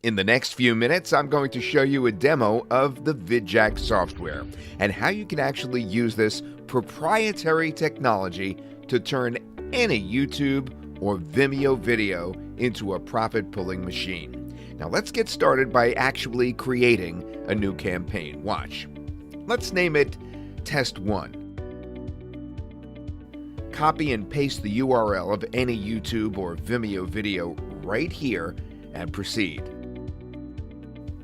In the next few minutes, I'm going to show you a demo of the VidJack software and how you can actually use this proprietary technology to turn any YouTube or Vimeo video into a profit-pulling machine. Now let's get started by actually creating a new campaign. Watch. Let's name it Test 1. Copy and paste the URL of any YouTube or Vimeo video right here and proceed.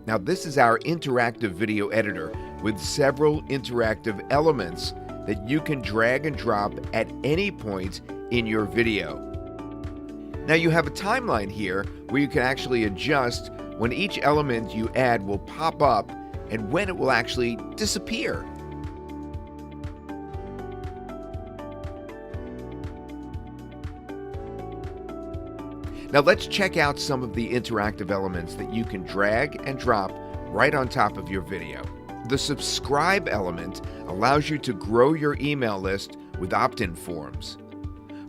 Now this is our interactive video editor with several interactive elements that you can drag and drop at any point in your video. Now you have a timeline here where you can actually adjust when each element you add will pop up and when it will actually disappear. Now let's check out some of the interactive elements that you can drag and drop right on top of your video. The subscribe element allows you to grow your email list with opt-in forms.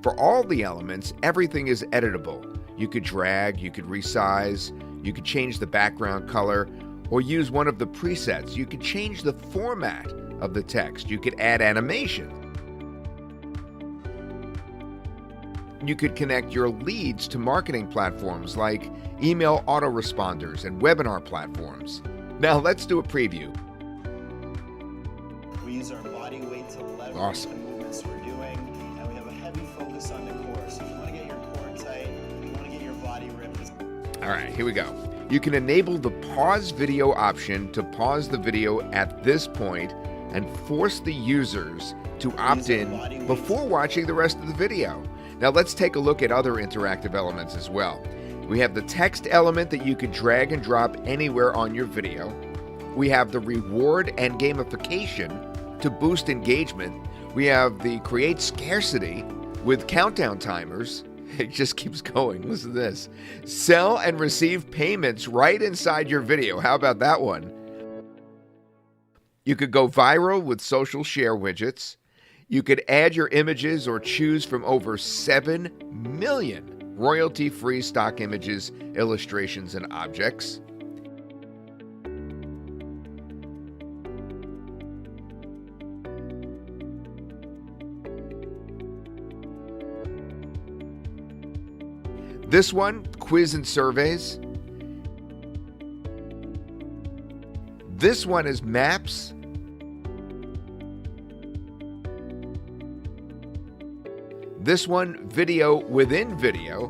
For all the elements, everything is editable. You could drag, you could resize, you could change the background color, or use one of the presets. You could change the format of the text. You could add animation. You could connect your leads to marketing platforms like email autoresponders and webinar platforms. Now let's do a preview. We use our body weight to leverage Awesome. the movements we're doing, and we have a heavy focus on the core. So if you want to get your core tight, if you want to get your body ripped. All right, here we go. You can enable the pause video option to pause the video at this point and force the users to opt in before watching the rest of the video. Now let's take a look at other interactive elements as well. We have the text element that you can drag and drop anywhere on your video. We have the reward and gamification to boost engagement. We have the create scarcity with countdown timers. It just keeps going. Listen to this. Sell and receive payments right inside your video. How about that one? You could go viral with social share widgets. You could add your images or choose from over 7 million royalty-free stock images, illustrations, and objects. This one, quiz and surveys. This one is maps. This one, video within video.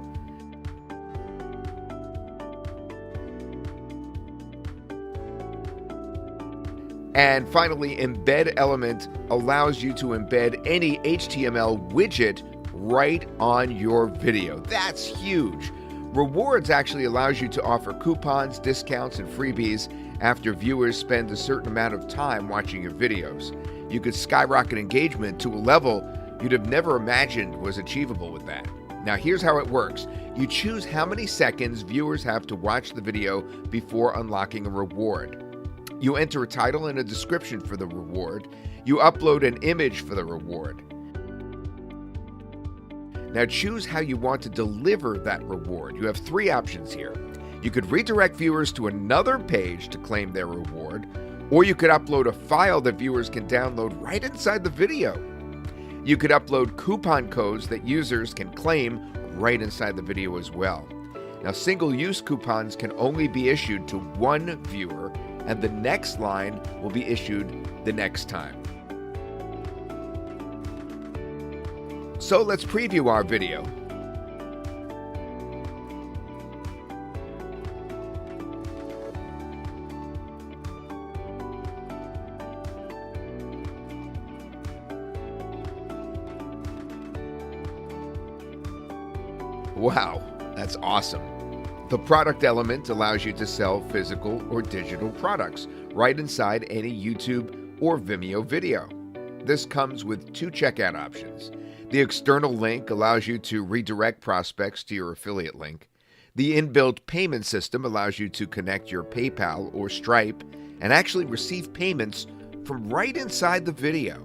And finally, embed element allows you to embed any HTML widget right on your video. That's huge. Rewards actually allows you to offer coupons, discounts, and freebies after viewers spend a certain amount of time watching your videos. You could skyrocket engagement to a level you'd have never imagined was achievable with that. Now here's how it works. You choose how many seconds viewers have to watch the video before unlocking a reward. You enter a title and a description for the reward. You upload an image for the reward. Now choose how you want to deliver that reward. You have 3 options here. You could redirect viewers to another page to claim their reward, or you could upload a file that viewers can download right inside the video. You could upload coupon codes that users can claim right inside the video as well. Now, single-use coupons can only be issued to one viewer, and the next line will be issued the next time. So let's preview our video. Wow, that's awesome. The product element allows you to sell physical or digital products right inside any YouTube or Vimeo video. This comes with 2 checkout options. The external link allows you to redirect prospects to your affiliate link. The inbuilt payment system allows you to connect your PayPal or Stripe and actually receive payments from right inside the video.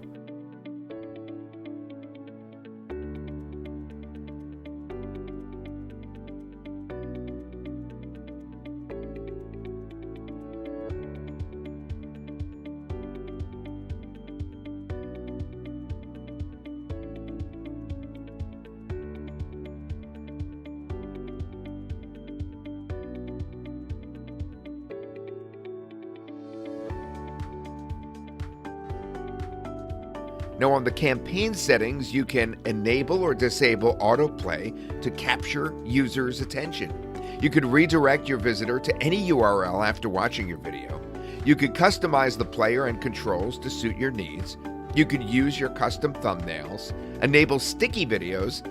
Now on the campaign settings, you can enable or disable autoplay to capture users' attention. You could redirect your visitor to any URL after watching your video. You could customize the player and controls to suit your needs. You could use your custom thumbnails, enable sticky videos,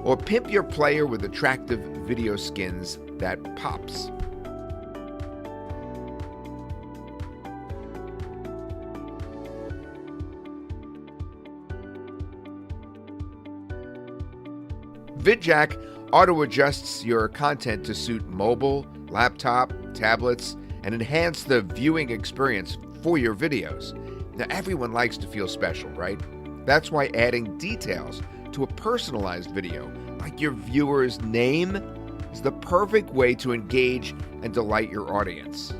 or pimp your player with attractive video skins that pops. VidJack auto-adjusts your content to suit mobile, laptop, tablets, and enhance the viewing experience for your videos. Now, everyone likes to feel special, right? That's why adding details to a personalized video, like your viewer's name, is the perfect way to engage and delight your audience.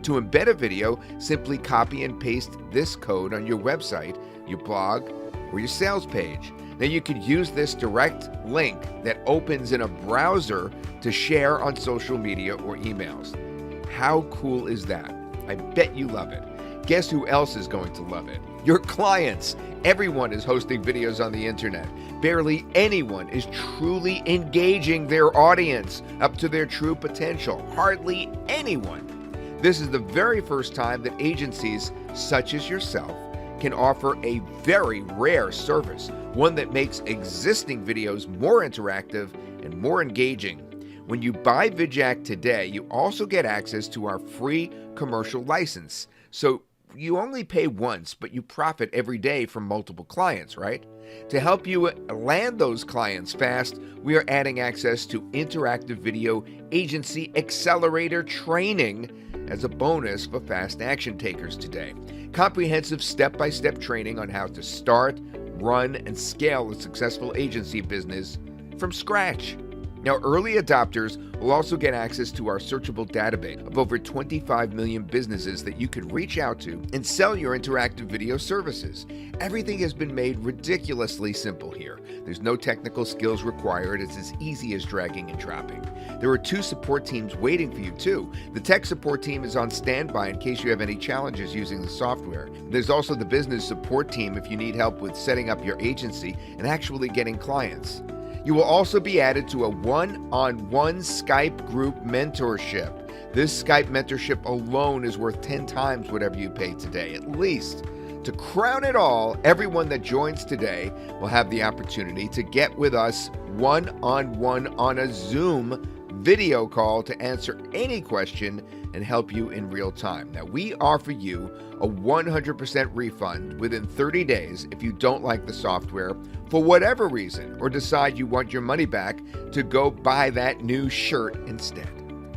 To embed a video, simply copy and paste this code on your website, your blog, or your sales page. Now you could use this direct link that opens in a browser to share on social media or emails. How cool is that? I bet you love it. Guess who else is going to love it? Your clients. Everyone is hosting videos on the internet. Barely anyone is truly engaging their audience up to their true potential. Hardly anyone. This is the very first time that agencies such as yourself can offer a very rare service, one that makes existing videos more interactive and more engaging. When you buy VidJack today, you also get access to our free commercial license. So you only pay once, but you profit every day from multiple clients, right? To help you land those clients fast, we are adding access to interactive video agency accelerator training as a bonus for fast action takers today. Comprehensive step-by-step training on how to start, run, and scale a successful agency business from scratch. Now, early adopters will also get access to our searchable database of over 25 million businesses that you can reach out to and sell your interactive video services. Everything has been made ridiculously simple here. There's no technical skills required. It's as easy as dragging and dropping. There are 2 support teams waiting for you too. The tech support team is on standby in case you have any challenges using the software. There's also the business support team if you need help with setting up your agency and actually getting clients. You will also be added to a one-on-one Skype group mentorship. This Skype mentorship alone is worth 10 times whatever you pay today, at least. To crown it all, everyone that joins today will have the opportunity to get with us one-on-one on a Zoom video call to answer any question and help you in real time. Now, we offer you a 100% refund within 30 days if you don't like the software for whatever reason or decide you want your money back to go buy that new shirt instead.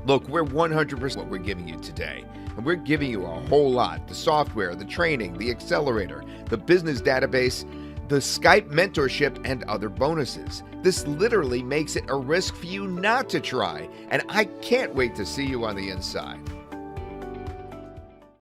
Look, we're 100% what we're giving you today. And we're giving you a whole lot. The software, the training, the accelerator, the business database, the Skype mentorship, and other bonuses. This literally makes it a risk for you not to try, and I can't wait to see you on the inside.